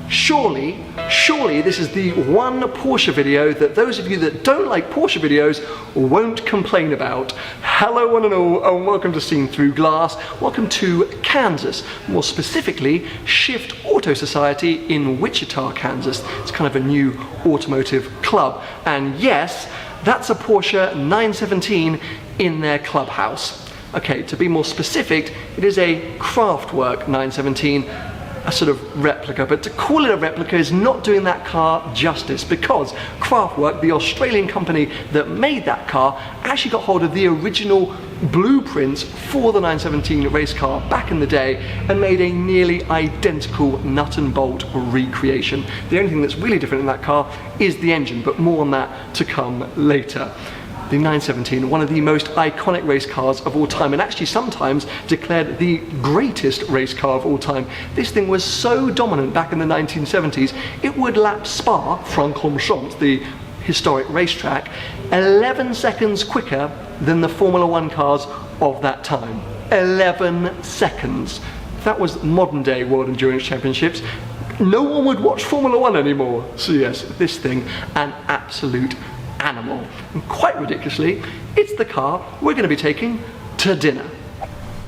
Surely this is the one Porsche video that those of you that don't like Porsche videos won't complain about. Hello one and all, and welcome to Seen Through Glass. Welcome to Kansas, more specifically Shift Auto Society in Wichita, Kansas. It's kind of a new automotive club, and yes, that's a Porsche 917 in their clubhouse. Okay, to be more specific, it is a Kraftwerk 917, a sort of replica, but to call it a replica is not doing that car justice, because Kraftwerk, the Australian company that made that car, actually got hold of the original blueprints for the 917 race car back in the day and made a nearly identical nut and bolt recreation. The only thing that's really different in that car is the engine, but more on that to come later. The 917, one of the most iconic race cars of all time, and actually sometimes declared the greatest race car of all time. This thing was so dominant back in the 1970s, it would lap Spa, Francorchamps, the historic racetrack, 11 seconds quicker than the Formula One cars of that time. 11 seconds. That was modern day World Endurance Championships. No one would watch Formula One anymore. So yes, this thing, an absolute animal. And quite ridiculously, it's the car we're going to be taking to dinner.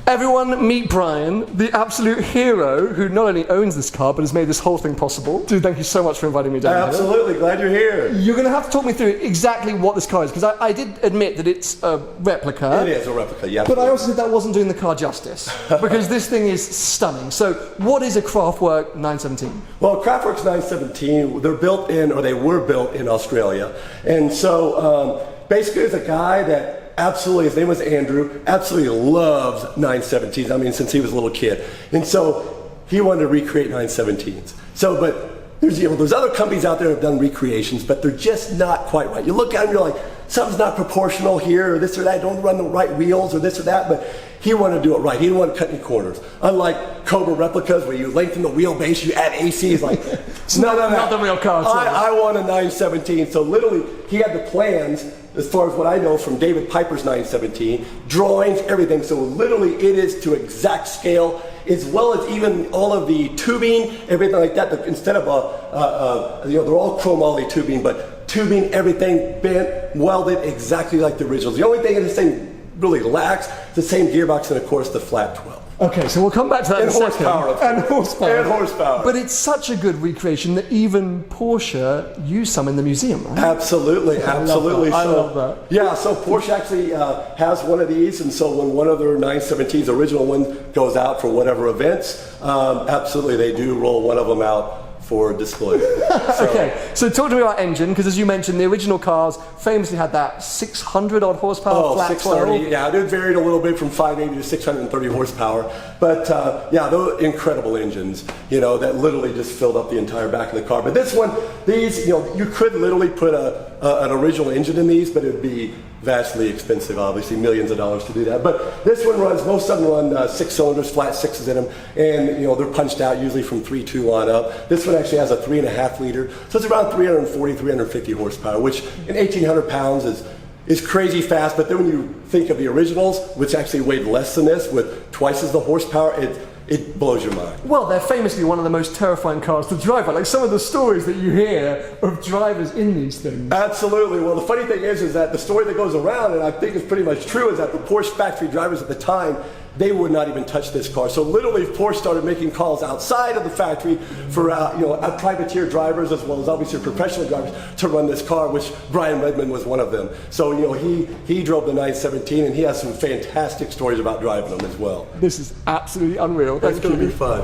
Everyone, meet Brian, the absolute hero who not only owns this car but has made this whole thing possible. Dude, thank you so much for inviting me down here. Absolutely, glad you're here. You're going to have to talk me through exactly what this car is, because I did admit that it's a replica. It is a replica, yeah. But I also said that wasn't doing the car justice, because this thing is stunning. So what is a Kraftwerk 917? Well, Kraftwerk's 917, they're built in, or they were built in Australia. And so basically there's a guy that absolutely, his name was Andrew, absolutely loves 917s, I mean, since he was a little kid. And so he wanted to recreate 917s. So, but there's other companies out there that have done recreations, but they're just not quite right. You look at them, you're like, something's not proportional here, or this or that, don't run the right wheels, or this or that, but he wanted to do it right. He didn't want to cut any corners. Unlike Cobra replicas, where you lengthen the wheelbase, you add AC, it's like, not the real car. I want a 917, so literally, he had the plans, as far as what I know from David Piper's 917, drawings, everything, so literally it is to exact scale, as well as even all of the tubing, everything like that. Instead of they're all chromoly tubing, but tubing, everything bent, welded exactly like the originals. The only thing this thing really lacks, the same gearbox, and of course the flat 12. Okay, so we'll come back to that in a second. And horsepower. But it's such a good recreation that even Porsche used some in the museum, right? Absolutely. I love that. Yeah, so Porsche actually has one of these, and so when one of their 917s, the original one, goes out for whatever events, absolutely they do roll one of them out for display. Okay, so talk to me about engine, because as you mentioned, the original cars famously had that 600 odd horsepower, flat 630, 12. yeah, it varied a little bit from 580 to 630 horsepower, but yeah, those incredible engines, you know, that literally just filled up the entire back of the car. But this one, these, you know, you could literally put an original engine in these, but it would be vastly expensive, obviously, millions of dollars to do that. But this one runs, most of them run 6 cylinders, flat 6s in them, and you know, they're punched out usually from 3.2 on up. This one actually has a 3.5 liter, so it's around 340, 350 horsepower, which in 1,800 pounds is crazy fast. But then when you think of the originals, which actually weighed less than this, with twice as the horsepower, it blows your mind. Well, they're famously one of the most terrifying cars to drive. Like some of the stories that you hear of drivers in these things. Absolutely. Well, the funny thing is that the story that goes around, and I think is pretty much true, is that the Porsche factory drivers at the time, they would not even touch this car. So literally, Porsche started making calls outside of the factory for privateer drivers, as well as obviously professional drivers, to run this car, which Brian Redmond was one of them. So you know, he drove the 917, and he has some fantastic stories about driving them as well. This is absolutely unreal. It's going to be fun.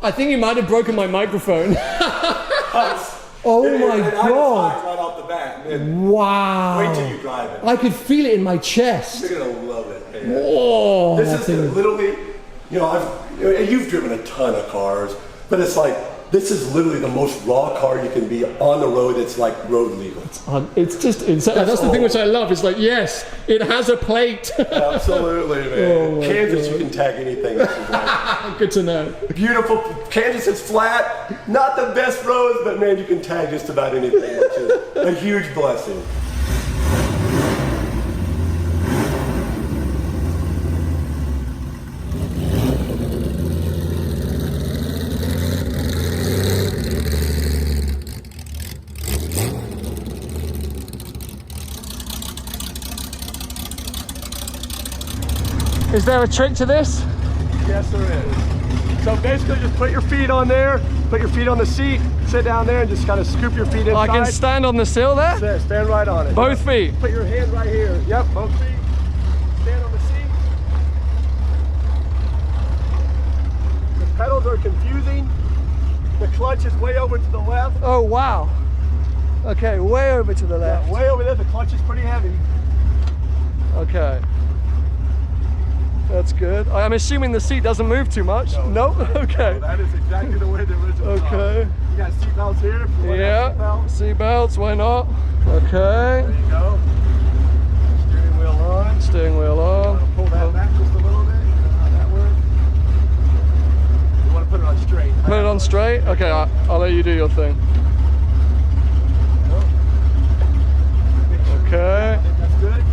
I think you might have broken my microphone. Oh my God. Right off the bat. Man. Wow. Wait till you drive it. I could feel it in my chest. You're going to love it. Man. Whoa. This is literally, you know, you've driven a ton of cars, but it's like, This is literally the most raw car you can be on the road. It's like road legal. It's just insane. That's the thing which I love. It's like, yes, it has a plate. Absolutely, man. Kansas, you can tag anything. Good to know. Beautiful. Kansas is flat. Not the best roads, but man, you can tag just about anything, which is a huge blessing. Is there a trick to this? Yes, there is. So basically just put your feet on there, put your feet on the seat, sit down there and just kind of scoop your feet inside. I can stand on the sill there? There, stand right on it. Both feet? Put your hand right here. Yep, both feet. Stand on the seat. The pedals are confusing. The clutch is way over to the left. Oh, wow. Okay, way over to the left. Yeah, way over there, the clutch is pretty heavy. Okay. That's good. I'm assuming the seat doesn't move too much. No? Okay. No, that is exactly the way the original Okay. You got seat belts here. If you want Yeah. Seat belts, why not? Okay. There you go. Steering wheel on. Steering wheel on. Pull that back just a little bit. You know how that works. You want to put it on straight. Put it on straight? Okay, I'll let you do your thing. Okay. I think that's good.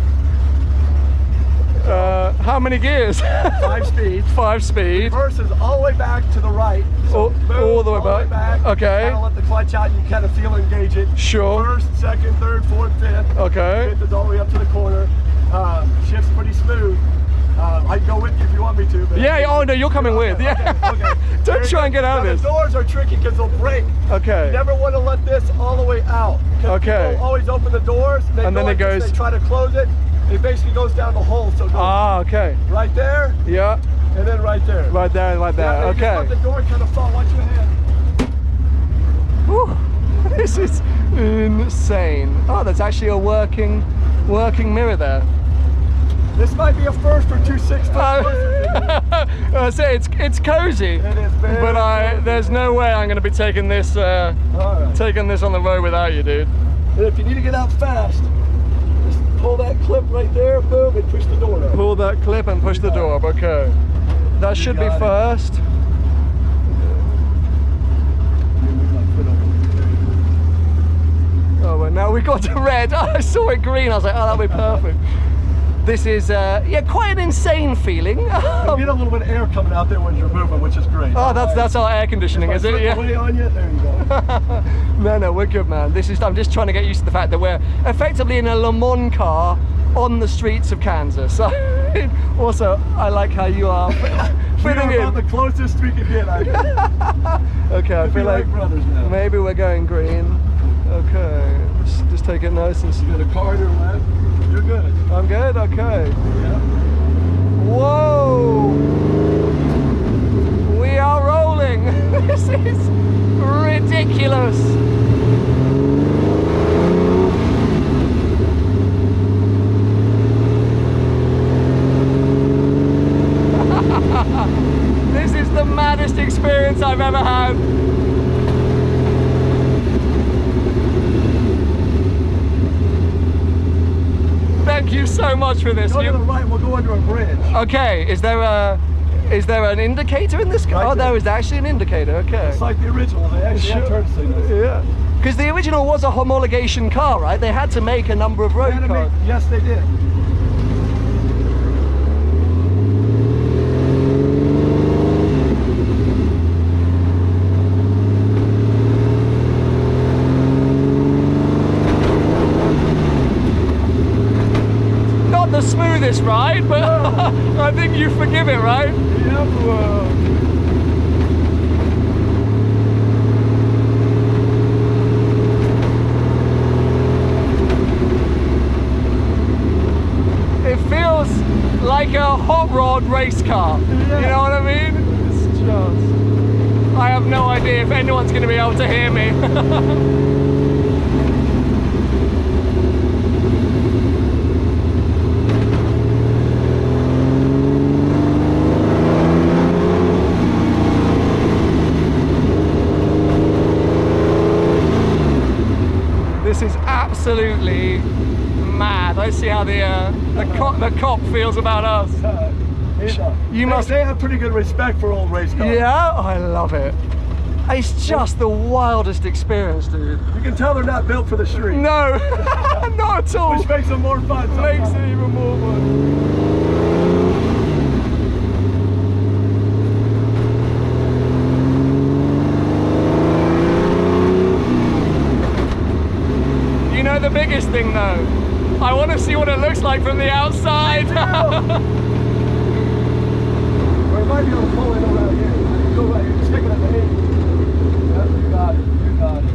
How many gears? 5 speeds. 5 speed. Reverse is all the way back to the right. So all the way back. Okay. Kind of let the clutch out and you kind of feel engage it. Sure. First, second, third, fourth, fifth. Okay. Fifth is all the way up to the corner. Shift's pretty smooth. I can go with you if you want me to. But Yeah, oh no, you're coming with. Yeah. Okay. Don't try and get out of this. The doors are tricky because they'll break. Okay. You never want to let this all the way out. Okay. People always open the doors And then it goes. They try to close it. It basically goes down the hole. So Okay. right there. Yeah. And then right there. Right there and right there. Yeah, and Okay. just let the door kind of fall. Watch your hand. Whew. This is insane. Oh, there's actually a working mirror there. This might be a first for 2.6. So it's cozy. It is very but there's no way I'm going to be taking this taking this on the road without you, dude. And if you need to get out fast, just pull that clip right there, boom, and push the door up. Pull that clip and push the door up. Okay. That should be first. Oh, well, now we got to red. Oh, I saw it green. I was like, oh, that'll be perfect. This is, yeah, quite an insane feeling. You get a little bit of air coming out there when you're moving, which is great. Oh, that's our air conditioning, is it? Yeah. Way on you, there you go. No, we're good, man. I'm just trying to get used to the fact that we're effectively in a LeMans car on the streets of Kansas. So, also, I like how you are fitting in. About the closest we can get, I think. Okay, I feel like brothers now. maybe we're going green. Okay, just take it nice and slow. You got a car to your left. You're good. I'm good. Okay. Yeah. Whoa! We are rolling. This is ridiculous. This is the maddest experience I've ever had. Thank you so much for this. Go to the right, we'll go under a bridge. Okay, is there an indicator in this car? Right Oh, there there. is actually an indicator, okay. It's like the original, they actually have turn signals. Yeah. Because the original was a homologation car, right? They had to make a number of road cars. Yes, they did. Not the smoothest ride, but I think you forgive it, right? Yep. It feels like a hot rod race car. Yeah. You know what I mean? It's just... I have no idea if anyone's going to be able to hear me. absolutely mad. Let's see how the cop feels about us. They have pretty good respect for old race cars. Yeah, I love it. It's just the wildest experience, dude. You can tell they're not built for the street. No, not at all. Which makes them more fun. Makes it even more fun. You know the biggest thing though? I want to see what it looks like from the outside. Or it might be able to pull in around here. Go right here. Just stick it at the head. Yep, you got it. You got it.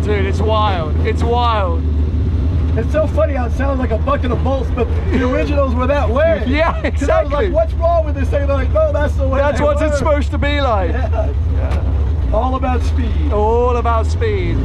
Dude, it's wild. It's wild. It's so funny how it sounds like a bucket of bolts, but the originals were that way. Yeah, exactly. I was like, what's wrong with this thing? They're like, no, that's the way. That's what it's supposed to be like. Yeah. All about speed. All about speed.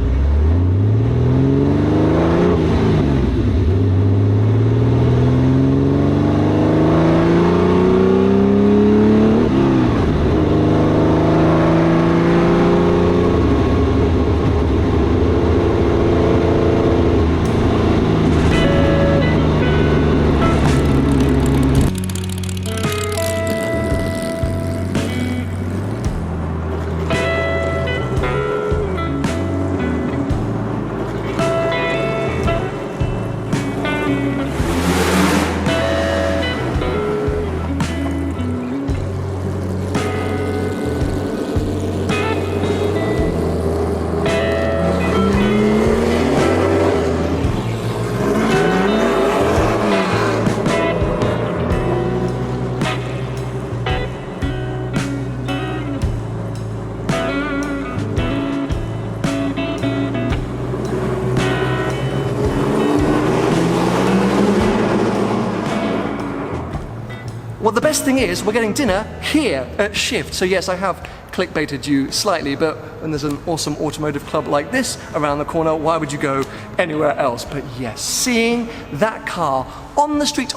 Well, the best thing is we're getting dinner here at Shift. So yes, I have clickbaited you slightly, but when there's an awesome automotive club like this around the corner, why would you go anywhere else? But yes, seeing that car on the streets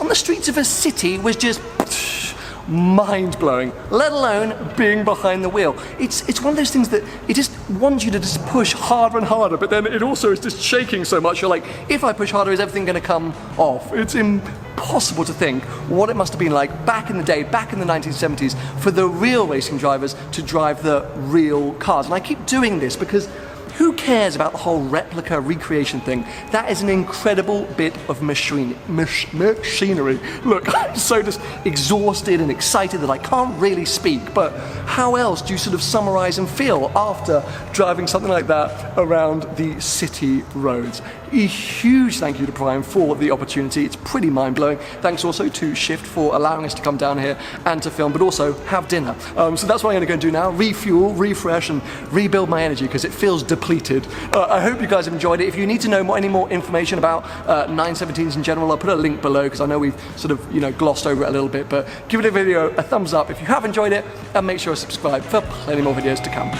of a city was just mind-blowing, let alone being behind the wheel. It's one of those things that it just wants you to just push harder and harder, but then it also is just shaking so much, you're like, if I push harder, is everything going to come off? It's impossible to think what it must have been like back in the day, back in the 1970s, for the real racing drivers to drive the real cars. And I keep doing this because who cares about the whole replica recreation thing? That is an incredible bit of machinery. Look, I'm so just exhausted and excited that I can't really speak, but how else do you sort of summarize and feel after driving something like that around the city roads? A huge thank you to Prime for the opportunity. It's pretty mind-blowing. Thanks also to Shift for allowing us to come down here and to film, but also have dinner. So that's what I'm going to go and do now. Refuel, refresh, and rebuild my energy because it feels depleted. I hope you guys have enjoyed it. If you need to know any more information about 917s in general, I'll put a link below because I know we've sort of, glossed over it a little bit, but give the video a thumbs up if you have enjoyed it and make sure to subscribe for plenty more videos to come.